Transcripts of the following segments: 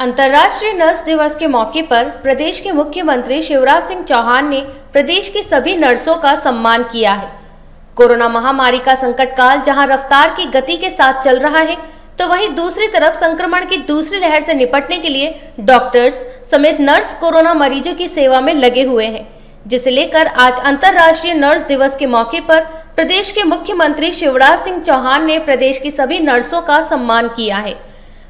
अंतर्राष्ट्रीय नर्स दिवस के मौके पर प्रदेश के मुख्यमंत्री शिवराज सिंह चौहान ने प्रदेश की सभी नर्सों का सम्मान किया है। कोरोना महामारी का संकट काल जहां रफ्तार की गति के साथ चल रहा है, तो वहीं दूसरी तरफ संक्रमण की दूसरी लहर से निपटने के लिए डॉक्टर्स समेत नर्स कोरोना मरीजों की सेवा में लगे हुए हैं, जिसे लेकर आज अंतर्राष्ट्रीय नर्स दिवस के मौके पर प्रदेश के मुख्यमंत्री शिवराज सिंह चौहान ने प्रदेश की सभी नर्सों का सम्मान किया है।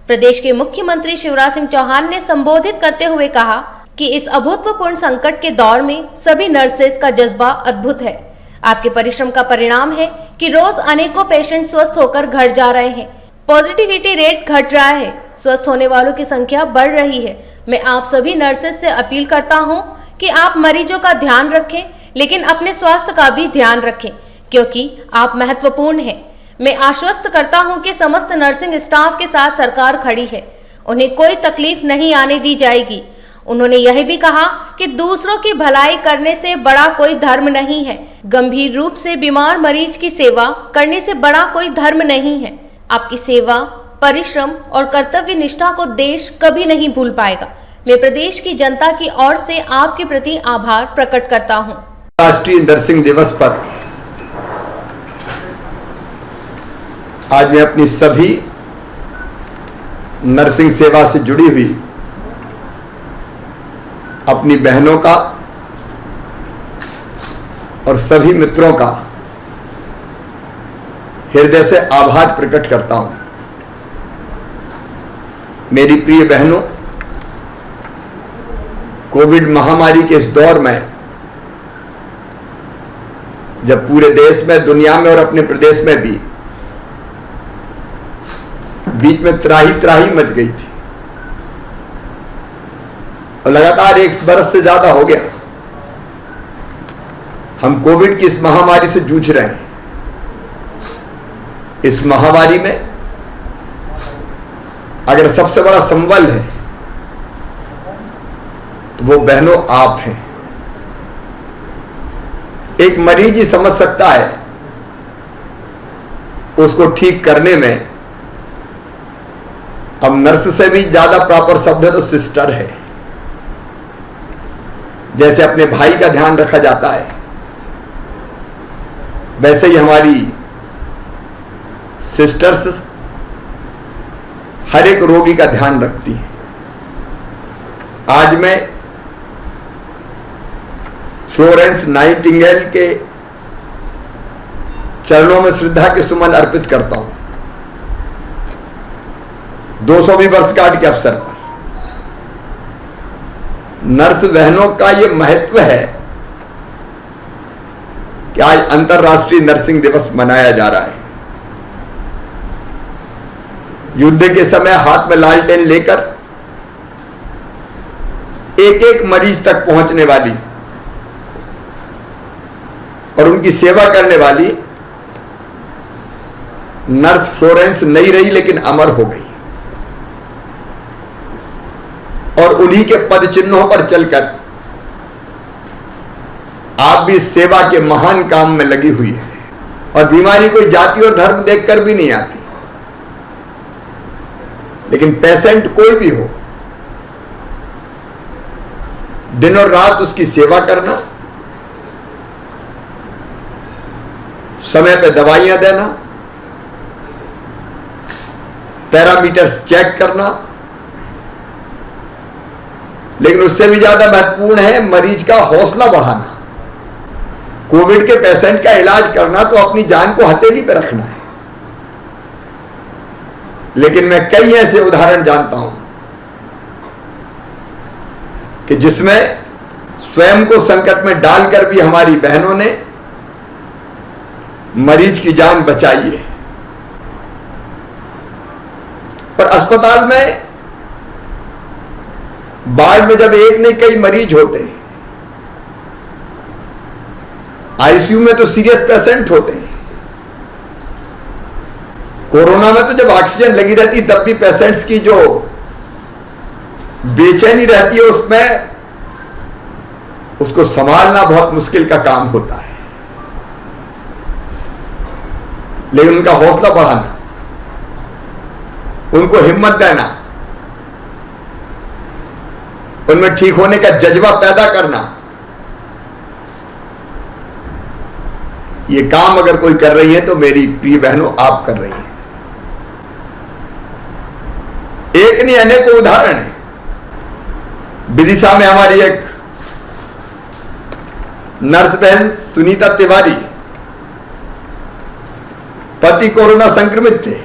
प्रदेश के मुख्यमंत्री शिवराज सिंह चौहान ने संबोधित करते हुए कहा कि इस अभूतपूर्व संकट के दौर में सभी नर्सेस का जज्बा अद्भुत है। आपके परिश्रम का परिणाम है कि रोज अनेकों पेशेंट स्वस्थ होकर घर जा रहे हैं। पॉजिटिविटी रेट घट रहा है, स्वस्थ होने वालों की संख्या बढ़ रही है। मैं आप सभी नर्सेस से अपील करता हूं कि आप मरीजों का ध्यान रखें, लेकिन अपने स्वास्थ्य का भी ध्यान रखें, क्योंकि आप महत्वपूर्ण हैं। मैं आश्वस्त करता हूं कि समस्त नर्सिंग स्टाफ के साथ सरकार खड़ी है, उन्हें कोई तकलीफ नहीं आने दी जाएगी। उन्होंने यह भी कहा कि दूसरों की भलाई करने से बड़ा कोई धर्म नहीं है। गंभीर रूप से बीमार मरीज की सेवा करने से बड़ा कोई धर्म नहीं है। आपकी सेवा, परिश्रम और कर्तव्य निष्ठा को देश कभी नहीं भूल पाएगा। मैं प्रदेश की जनता की ओर से आपके प्रति आभार प्रकट करता हूं। राष्ट्रीय नर्सिंग दिवस पर आज मैं अपनी सभी नर्सिंग सेवा से जुड़ी हुई अपनी बहनों का और सभी मित्रों का हृदय से आभार प्रकट करता हूं। मेरी प्रिय बहनों, कोविड महामारी के इस दौर में जब पूरे देश में, दुनिया में और अपने प्रदेश में भी बीच में त्राही मच गई थी और लगातार 1 बरस से ज्यादा हो गया हम कोविड की इस महामारी से जूझ रहे हैं। इस महामारी में अगर सबसे बड़ा संबल है तो वो बहनों आप हैं। एक मरीज ही समझ सकता है, उसको ठीक करने में अब नर्स से भी ज्यादा प्रॉपर शब्द है तो सिस्टर है। जैसे अपने भाई का ध्यान रखा जाता है, वैसे ही हमारी सिस्टर्स हर एक रोगी का ध्यान रखती हैं। आज मैं फ्लोरेंस नाइटिंगेल के चरणों में श्रद्धा के सुमन अर्पित करता हूं। 200वीं वर्षगांठ के अवसर पर नर्स बहनों का यह महत्व है कि आज अंतर्राष्ट्रीय नर्सिंग दिवस मनाया जा रहा है। युद्ध के समय हाथ में लालटेन लेकर एक एक मरीज तक पहुंचने वाली और उनकी सेवा करने वाली नर्स फ्लोरेंस नहीं रही, लेकिन अमर हो गई और उन्हीं के पद चिन्हों पर चलकर आप भी सेवा के महान काम में लगी हुई है। और बीमारी कोई जाति और धर्म देखकर भी नहीं आती, लेकिन पेशेंट कोई भी हो, दिन और रात उसकी सेवा करना, समय पे दवाइयां देना, पैरामीटर्स चेक करना, लेकिन उससे भी ज्यादा महत्वपूर्ण है मरीज का हौसला बढ़ाना। कोविड के पेशेंट का इलाज करना तो अपनी जान को हथेली पर रखना है, लेकिन मैं कई ऐसे उदाहरण जानता हूं कि जिसमें स्वयं को संकट में डालकर भी हमारी बहनों ने मरीज की जान बचाई है। पर अस्पताल में वार्ड में जब एक नहीं कई मरीज होते हैं, आईसीयू में तो सीरियस पेशेंट होते हैं, कोरोना में तो जब ऑक्सीजन लगी रहती तब भी पेशेंट्स की जो बेचैनी रहती है उसमें उसको संभालना बहुत मुश्किल का काम होता है। लेकिन उनका हौसला बढ़ाना, उनको हिम्मत देना, उनमें ठीक होने का जज्बा पैदा करना, ये काम अगर कोई कर रही है तो मेरी प्रिय बहनों आप कर रही हैं। एक नहीं अनेकों उदाहरण है। विदिशा में हमारी एक नर्स बहन सुनीता तिवारी, पति कोरोना संक्रमित थे,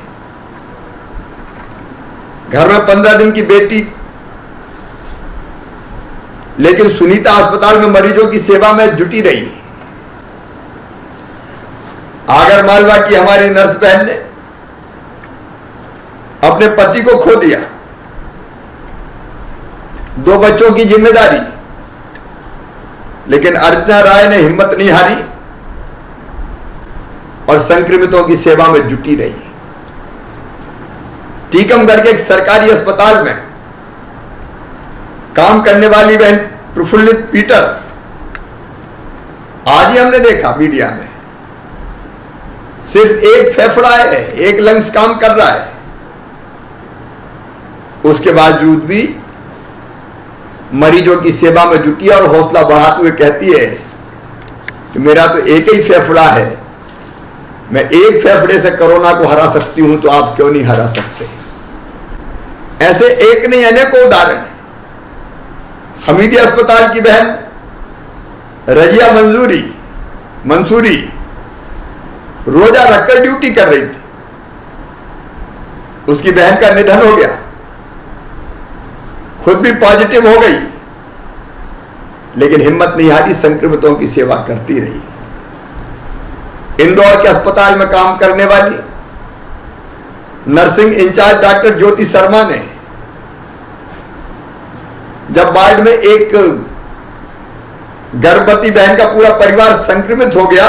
घर में 15 दिन की बेटी, लेकिन सुनीता अस्पताल में मरीजों की सेवा में जुटी रही। आगर मालवा की हमारी नर्स बहन ने अपने पति को खो दिया, 2 बच्चों की जिम्मेदारी, लेकिन अर्चना राय ने हिम्मत नहीं हारी और संक्रमितों की सेवा में जुटी रही। टीकमगढ़ के एक सरकारी अस्पताल में काम करने वाली बहन प्रफुल्लित पीटर, आज ही हमने देखा मीडिया में, सिर्फ एक फेफड़ा है, एक लंग्स काम कर रहा है, उसके बावजूद भी मरीजों की सेवा में जुटी और हौसला बढ़ाते हुए कहती है कि मेरा तो एक ही फेफड़ा है, मैं एक फेफड़े से कोरोना को हरा सकती हूं, तो आप क्यों नहीं हरा सकते। ऐसे एक नहीं अनेकों उदाहरण है। हमीदी अस्पताल की बहन रजिया मंसूरी रोजा रखकर ड्यूटी कर रही थी, उसकी बहन का निधन हो गया, खुद भी पॉजिटिव हो गई, लेकिन हिम्मत नहीं हारी, संक्रमितों की सेवा करती रही। इंदौर के अस्पताल में काम करने वाली nursing in charge doctor Jyoti Sharma ने जब वार्ड में एक गर्भवती बहन का पूरा परिवार संक्रमित हो गया,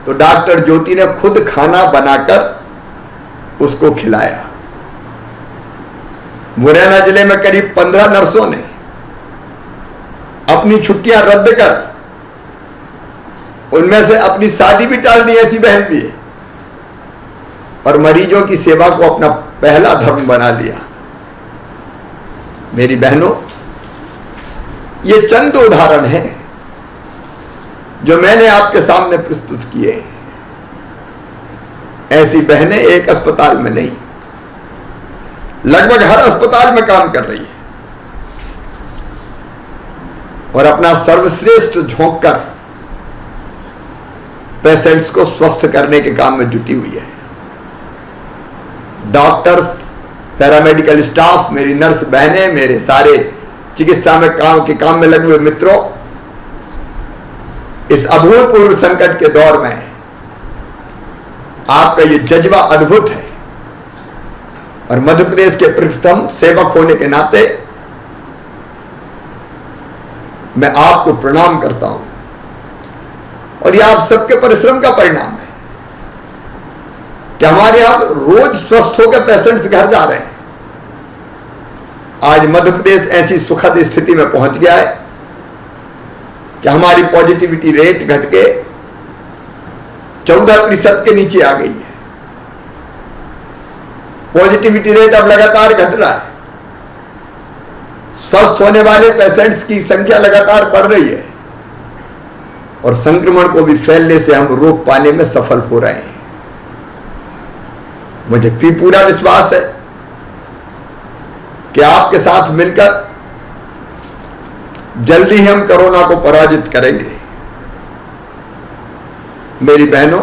तो डॉक्टर ज्योति ने खुद खाना बनाकर उसको खिलाया। मुरैना जिले में करीब 15 नर्सों ने अपनी छुट्टियां रद्द कर, उनमें से अपनी शादी भी टाल दी, ऐसी बहन भी है, और मरीजों की सेवा को अपना पहला धर्म बना लिया। मेरी बहनों, ये चंद उदाहरण हैं जो मैंने आपके सामने प्रस्तुत किए। ऐसी बहनें एक अस्पताल में नहीं, लगभग हर अस्पताल में काम कर रही है और अपना सर्वश्रेष्ठ झोंक कर पेशेंट्स को स्वस्थ करने के काम में जुटी हुई है। डॉक्टर्स, पैरामेडिकल स्टाफ, मेरी नर्स बहनें, मेरे सारे चिकित्सा में काम में लगे हुए मित्रों, इस अभूतपूर्व संकट के दौर में आपका ये जज्बा अद्भुत है और मध्य प्रदेश के प्रथम सेवक होने के नाते मैं आपको प्रणाम करता हूं और यह आप सबके परिश्रम का परिणाम है कि हमारे यहां रोज स्वस्थ होकर पेशेंट्स घर जा रहे हैं। आज मध्य प्रदेश ऐसी सुखद स्थिति में पहुंच गया है कि हमारी पॉजिटिविटी रेट घट के 14% के नीचे आ गई है। पॉजिटिविटी रेट अब लगातार घट रहा है, स्वस्थ होने वाले पेशेंट्स की संख्या लगातार बढ़ रही है और संक्रमण को भी फैलने से हम रोक पाने में सफल हो रहे हैं। मुझे भी पूरा विश्वास है कि आपके साथ मिलकर जल्दी ही हम कोरोना को पराजित करेंगे। मेरी बहनों,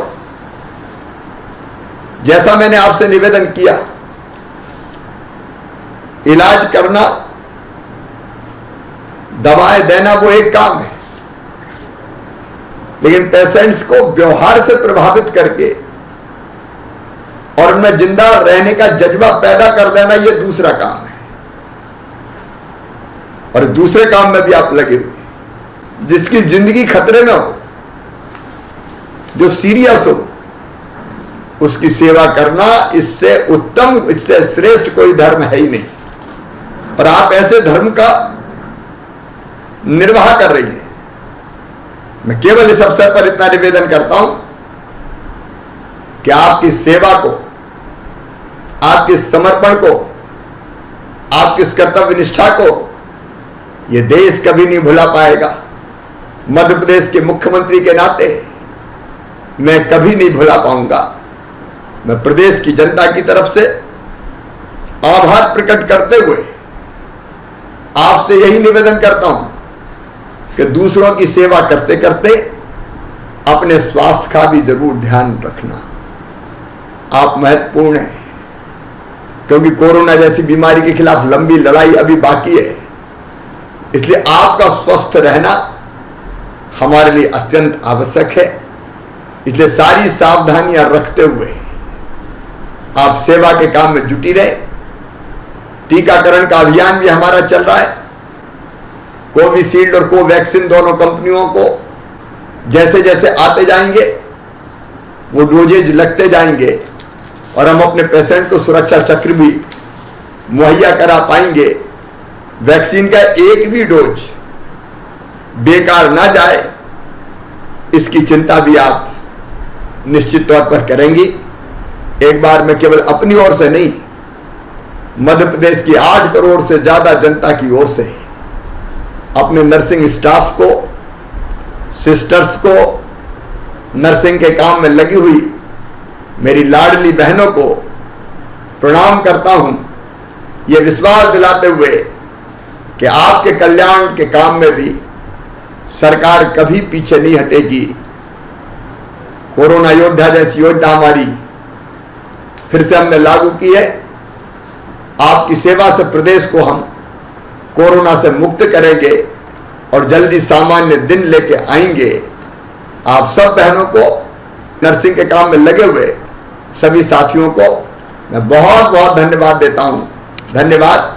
जैसा मैंने आपसे निवेदन किया, इलाज करना, दवाएं देना वो एक काम है, लेकिन पेशेंट्स को व्यवहार से प्रभावित करके और उनमें जिंदा रहने का जज्बा पैदा कर देना ये दूसरा काम है। और दूसरे काम में भी आप लगे हुए, जिसकी जिंदगी खतरे में हो, जो सीरियस हो, उसकी सेवा करना, इससे उत्तम, इससे श्रेष्ठ कोई धर्म है ही नहीं। और आप ऐसे धर्म का निर्वाह कर रही है। मैं केवल इस अवसर पर इतना निवेदन करता हूं कि आपकी सेवा को, आपके समर्पण को, आपकी इस कर्तव्य निष्ठा को ये देश कभी नहीं भुला पाएगा। मध्य प्रदेश के मुख्यमंत्री के नाते मैं कभी नहीं भुला पाऊंगा। मैं प्रदेश की जनता की तरफ से आभार प्रकट करते हुए आपसे यही निवेदन करता हूं कि दूसरों की सेवा करते करते अपने स्वास्थ्य का भी जरूर ध्यान रखना। आप महत्वपूर्ण हैं, क्योंकि कोरोना जैसी बीमारी के खिलाफ लंबी लड़ाई अभी बाकी है। इसलिए आपका स्वस्थ रहना हमारे लिए अत्यंत आवश्यक है। इसलिए सारी सावधानियां रखते हुए आप सेवा के काम में जुटी रहे। टीकाकरण का अभियान भी हमारा चल रहा है। कोविशील्ड और कोवैक्सीन दोनों कंपनियों को जैसे जैसे आते जाएंगे वो डोजेज लगते जाएंगे और हम अपने पेशेंट को सुरक्षा चक्र भी मुहैया करा पाएंगे। वैक्सीन का एक भी डोज बेकार ना जाए, इसकी चिंता भी आप निश्चित तौर पर करेंगी। एक बार मैं केवल अपनी ओर से नहीं, मध्य प्रदेश की 8 करोड़ से ज्यादा जनता की ओर से अपने नर्सिंग स्टाफ को, सिस्टर्स को, नर्सिंग के काम में लगी हुई मेरी लाडली बहनों को प्रणाम करता हूं, यह विश्वास दिलाते हुए कि आपके कल्याण के काम में भी सरकार कभी पीछे नहीं हटेगी। कोरोना योद्धा जैसी योजना हमारी फिर से हमने लागू की है। आपकी सेवा से प्रदेश को हम कोरोना से मुक्त करेंगे और जल्दी सामान्य दिन लेके आएंगे। आप सब बहनों को, नर्सिंग के काम में लगे हुए सभी साथियों को मैं बहुत बहुत धन्यवाद देता हूं। धन्यवाद।